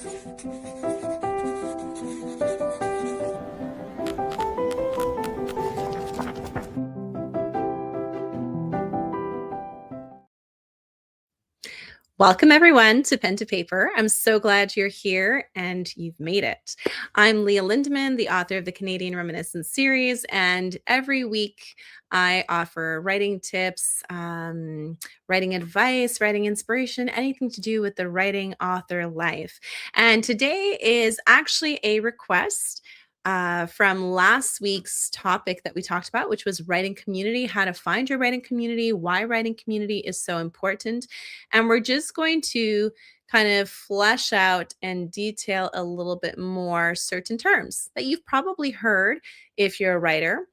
Welcome, everyone, to Pen to Paper. I'm so glad you're here and you've made it. I'm Leah Lindeman, the author of the Canadian Reminiscence series, and every week I offer writing tips, writing advice, writing inspiration, anything to do with the writing author life. And today is actually a request from last week's topic that we talked about, which was writing community, how to find your writing community, why writing community is so important. And we're just going to kind of flesh out and detail a little bit more certain terms that you've probably heard if you're a writer.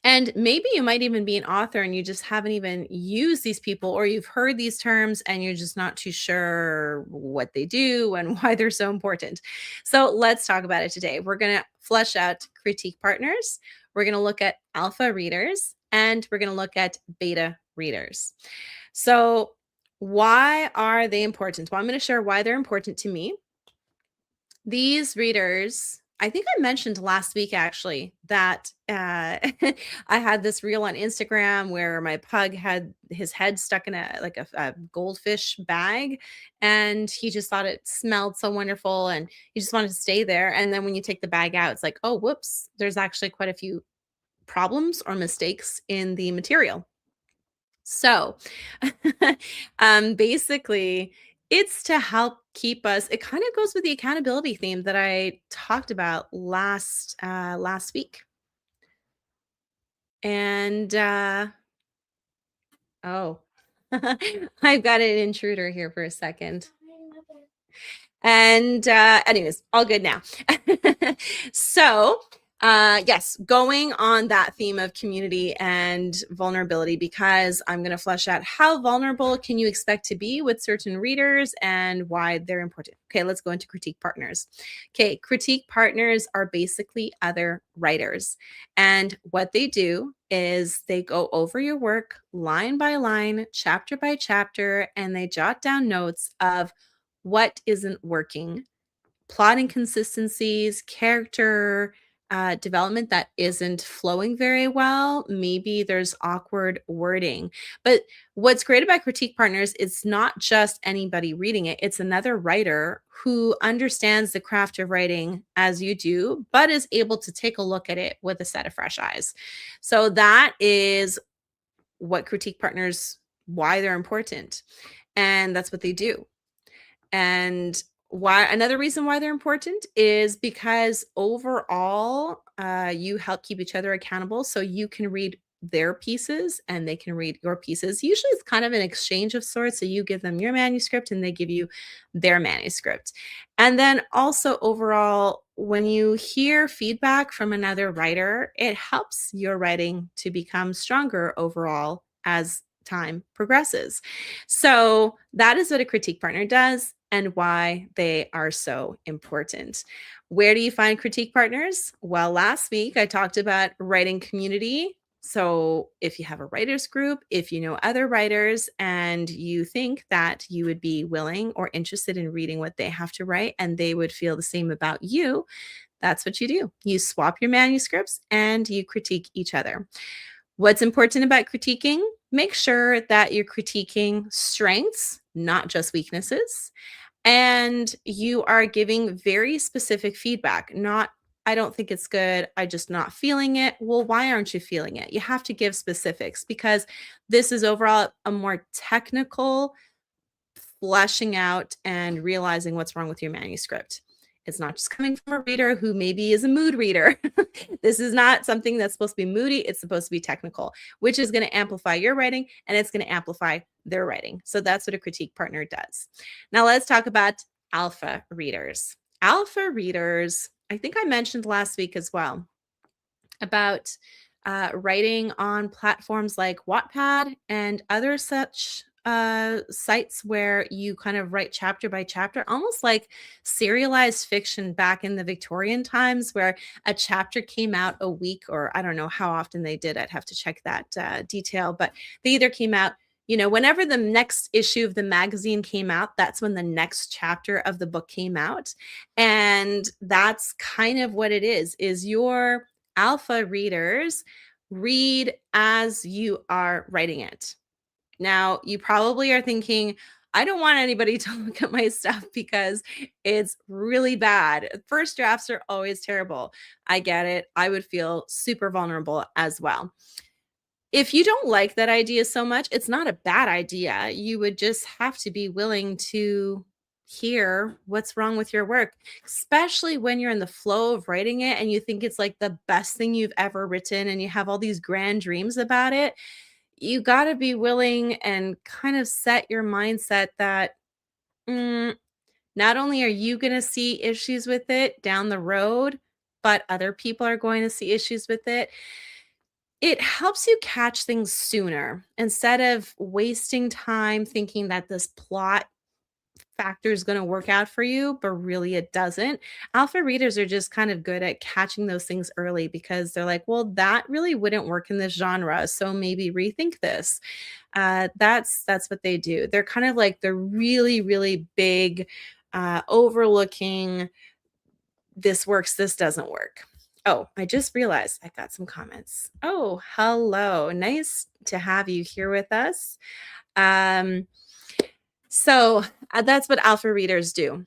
And maybe you might even be an author and you just haven't even used these people, or you've heard these terms and you're just not too sure what they do and why they're so important. So let's talk about it today. We're going to flesh out critique partners. We're going to look at alpha readers, and we're going to look at beta readers. So why are they important? Well, I'm going to share why they're important to me. These readers, I think I mentioned last week actually that I had this reel on Instagram where my pug had his head stuck in a goldfish bag, and he just thought it smelled so wonderful and he just wanted to stay there. And then when you take the bag out, it's like, oh, whoops, there's actually quite a few problems or mistakes in the material. So, basically, it's to help keep us. It kind of goes with the accountability theme that I talked about last week. And oh, I've got an intruder here for a second. And anyways, all good now. So, yes, going on that theme of community and vulnerability, because I'm going to flesh out how vulnerable can you expect to be with certain readers and why they're important. Okay, let's go into critique partners. Okay, critique partners are basically other writers. And what they do is they go over your work line by line, chapter by chapter, and they jot down notes of what isn't working, plot inconsistencies, character development that isn't flowing very well. Maybe there's awkward wording. But what's great about critique partners, it's not just anybody reading it, it's another writer who understands the craft of writing as you do, but is able to take a look at it with a set of fresh eyes. So that is what critique partners, why they're important. And that's what they do. And why another reason why they're important is because overall, you help keep each other accountable so you can read their pieces and they can read your pieces. Usually it's kind of an exchange of sorts. So you give them your manuscript and they give you their manuscript. And then also overall, when you hear feedback from another writer, it helps your writing to become stronger overall as time progresses. So that is what a critique partner does and why they are so important. Where do you find critique partners? Well, last week I talked about writing community. So if you have a writers group, if you know other writers and you think that you would be willing or interested in reading what they have to write and they would feel the same about you, that's what you do. You swap your manuscripts and you critique each other. What's important about critiquing? Make sure that you're critiquing strengths, not just weaknesses. And you are giving very specific feedback, not, I don't think it's good. I just not feeling it. Well, why aren't you feeling it? You have to give specifics because this is overall a more technical fleshing out and realizing what's wrong with your manuscript. It's not just coming from a reader who maybe is a mood reader. This is not something that's supposed to be moody. It's supposed to be technical, which is going to amplify your writing and it's going to amplify their writing. So that's what a critique partner does. Now let's talk about alpha readers. Alpha readers, I think I mentioned last week as well about writing on platforms like Wattpad and other such sites where you kind of write chapter by chapter, almost like serialized fiction back in the Victorian times, where a chapter came out a week, or I don't know how often they did. I'd have to check that detail, but they either came out whenever the next issue of the magazine came out, that's when the next chapter of the book came out. And that's kind of what it is your alpha readers read as you are writing it. Now, you probably are thinking, I don't want anybody to look at my stuff because it's really bad. First drafts are always terrible. I get it. I would feel super vulnerable as well. If you don't like that idea so much, it's not a bad idea. You would just have to be willing to hear what's wrong with your work, especially when you're in the flow of writing it and you think it's like the best thing you've ever written and you have all these grand dreams about it. You got to be willing and kind of set your mindset that mm, not only are you going to see issues with it down the road, but other people are going to see issues with it. It helps you catch things sooner instead of wasting time thinking that this plot factor is going to work out for you, but really it doesn't. Alpha readers are just kind of good at catching those things early because they're like, well, that really wouldn't work in this genre. So maybe rethink this. That's what they do. They're kind of like the really, really big, overlooking this works, this doesn't work. Oh, I just realized I got some comments. Oh, hello. Nice to have you here with us. Um, so that's what alpha readers do.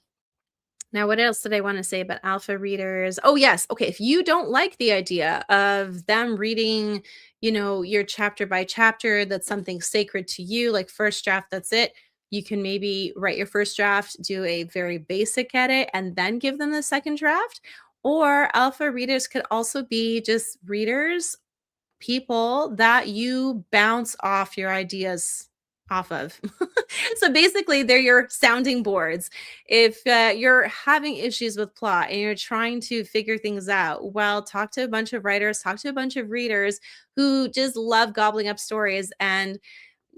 Now, what else did I want to say about alpha readers? Oh, yes. Okay. If you don't like the idea of them reading, your chapter by chapter, that's something sacred to you, like first draft, that's it. You can maybe write your first draft, do a very basic edit, and then give them the second draft. Or alpha readers could also be just readers, people that you bounce off your ideas off of. So basically, they're your sounding boards. If you're having issues with plot and you're trying to figure things out, well, talk to a bunch of writers, talk to a bunch of readers who just love gobbling up stories. And,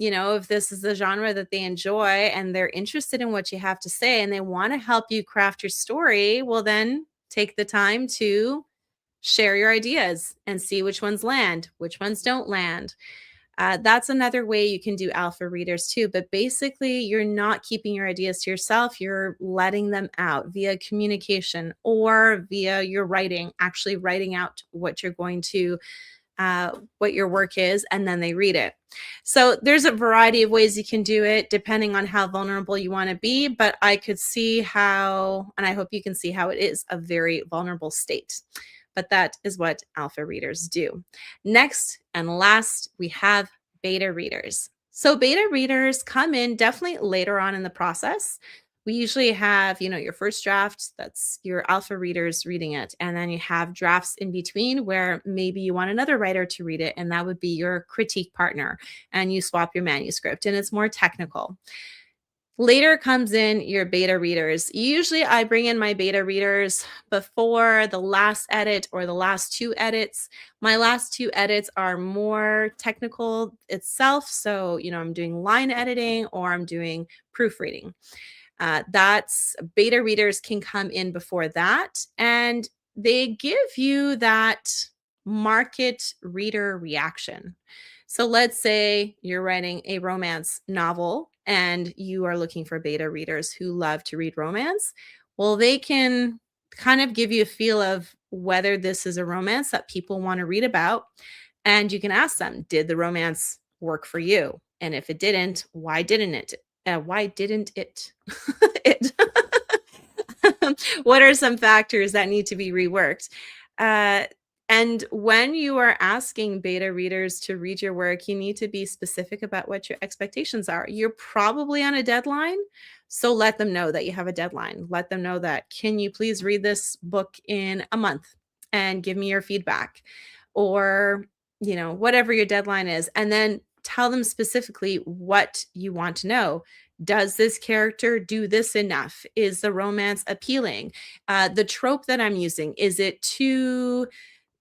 if this is the genre that they enjoy and they're interested in what you have to say and they want to help you craft your story, well, then take the time to share your ideas and see which ones land, which ones don't land. That's another way you can do alpha readers too. But basically, you're not keeping your ideas to yourself. You're letting them out via communication or via your writing, actually writing out what you're going to, what your work is, and then they read it. So there's a variety of ways you can do it depending on how vulnerable you want to be. But I could see how, and I hope you can see how it is a very vulnerable state. But that is what alpha readers do. Next and last, we have beta readers. So beta readers come in definitely later on in the process. We usually have, your first draft, that's your alpha readers reading it. And then you have drafts in between where maybe you want another writer to read it, and that would be your critique partner, and you swap your manuscript, and it's more technical. Later comes in your beta readers. Usually I bring in my beta readers before the last edit or the last two edits. My last two edits are more technical itself. So, I'm doing line editing or I'm doing proofreading. That's beta readers can come in before that, and they give you that market reader reaction. So let's say you're writing a romance novel and you are looking for beta readers who love to read romance. Well, they can kind of give you a feel of whether this is a romance that people want to read about. And you can ask them, did the romance work for you? And if it didn't, why didn't it? Why didn't it? it. What are some factors that need to be reworked? And when you are asking beta readers to read your work, you need to be specific about what your expectations are. You're probably on a deadline, so let them know that you have a deadline. Let them know that, can you please read this book in a month and give me your feedback? Or, whatever your deadline is. And then tell them specifically what you want to know. Does this character do this enough? Is the romance appealing? The trope that I'm using, is it too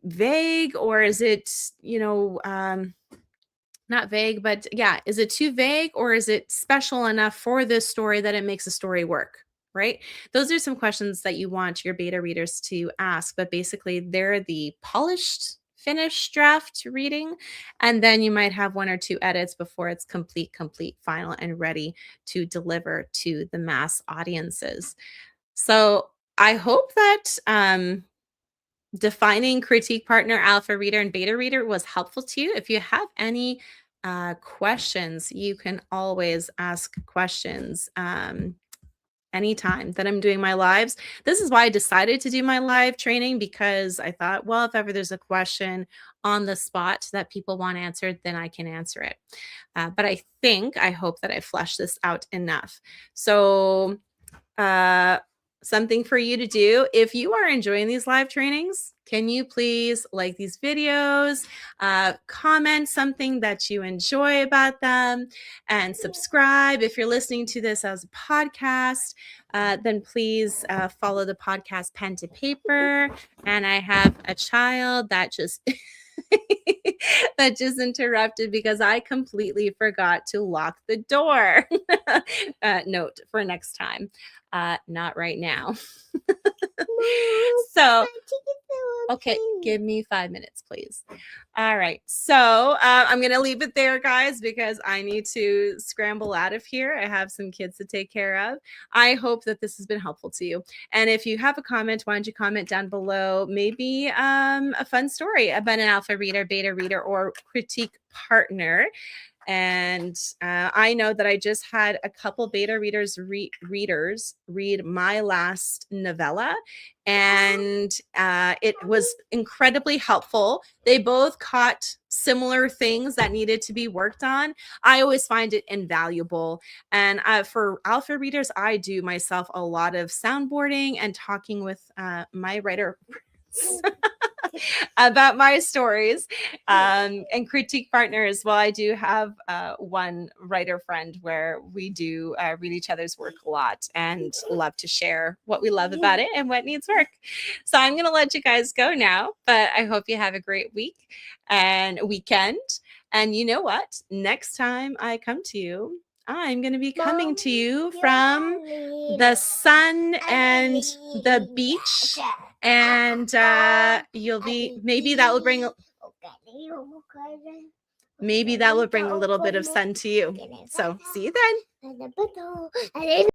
vague, or is it, not vague, but yeah, is it too vague, or is it special enough for this story that it makes a story work? Right? Those are some questions that you want your beta readers to ask, but basically they're the polished finished draft reading, and then you might have 1 or 2 edits before it's complete, final, and ready to deliver to the mass audiences. So I hope that defining critique partner, alpha reader, and beta reader was helpful to you. If you have any questions, you can always ask questions anytime that I'm doing my lives. This is why I decided to do my live training, because I thought, well, if ever there's a question on the spot that people want answered, then I can answer it. But I hope that I fleshed this out enough. So, something for you to do if you are enjoying these live trainings, can you please like these videos, comment something that you enjoy about them, and subscribe. If you're listening to this as a podcast, then please follow the podcast Pen to Paper. And I have a child that just that just interrupted because I completely forgot to lock the door. Note for next time. Not right now. So, okay, give me 5 minutes, please. All right. So I'm going to leave it there, guys, because I need to scramble out of here. I have some kids to take care of. I hope that this has been helpful to you. And if you have a comment, why don't you comment down below? Maybe a fun story about an alpha reader, beta reader, or critique partner. And I know that I just had a couple beta readers read my last novella, and it was incredibly helpful. They both caught similar things that needed to be worked on. I always find it invaluable. And for alpha readers, I do myself a lot of soundboarding and talking with my writer about my stories, and critique partners. Well, I do have one writer friend where we do read each other's work a lot and love to share what we love about it and what needs work. So I'm going to let you guys go now, but I hope you have a great week and weekend. And you know what? Next time I come to you, I'm going to be coming to you from the sun and the beach. And you'll be, maybe that will bring a little bit of sun to you. So see you then.